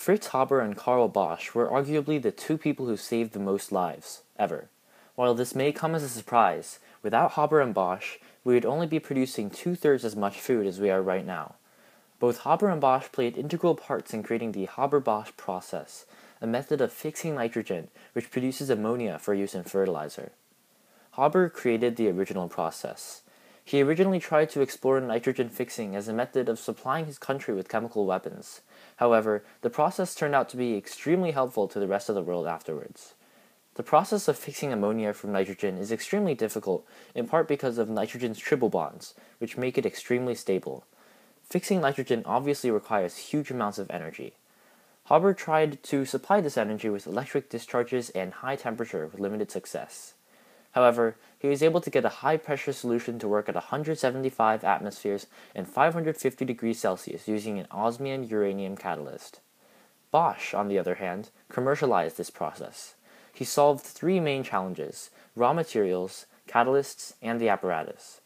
Fritz Haber and Karl Bosch were arguably the two people who saved the most lives, ever. While this may come as a surprise, without Haber and Bosch, we would only be producing two-thirds as much food as we are right now. Both Haber and Bosch played integral parts in creating the Haber-Bosch process, a method of fixing nitrogen which produces ammonia for use in fertilizer. Haber created the original process. He originally tried to explore nitrogen fixing as a method of supplying his country with chemical weapons. However, the process turned out to be extremely helpful to the rest of the world afterwards. The process of fixing ammonia from nitrogen is extremely difficult, in part because of nitrogen's triple bonds, which make it extremely stable. Fixing nitrogen obviously requires huge amounts of energy. Haber tried to supply this energy with electric discharges and high temperature with limited success. However, he was able to get a high-pressure solution to work at 175 atmospheres and 550 degrees Celsius using an osmium uranium catalyst. Bosch, on the other hand, commercialized this process. He solved three main challenges: raw materials, catalysts, and the apparatus.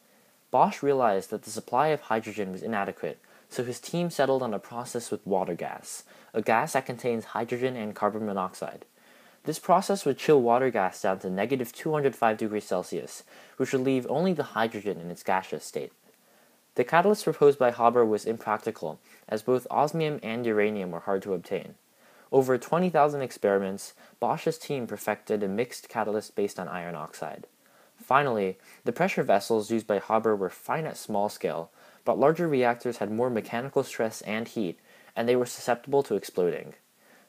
Bosch realized that the supply of hydrogen was inadequate, so his team settled on a process with water gas, a gas that contains hydrogen and carbon monoxide. This process would chill water gas down to negative 205 degrees Celsius, which would leave only the hydrogen in its gaseous state. The catalyst proposed by Haber was impractical, as both osmium and uranium were hard to obtain. Over 20,000 experiments, Bosch's team perfected a mixed catalyst based on iron oxide. Finally, the pressure vessels used by Haber were fine at small scale, but larger reactors had more mechanical stress and heat, and they were susceptible to exploding.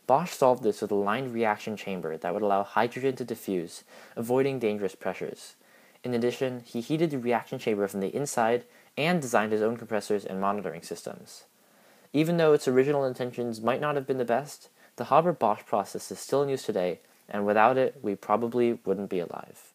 Bosch solved this with a lined reaction chamber that would allow hydrogen to diffuse, avoiding dangerous pressures. In addition, he heated the reaction chamber from the inside and designed his own compressors and monitoring systems. Even though its original intentions might not have been the best, the Haber-Bosch process is still in use today, and without it, we probably wouldn't be alive.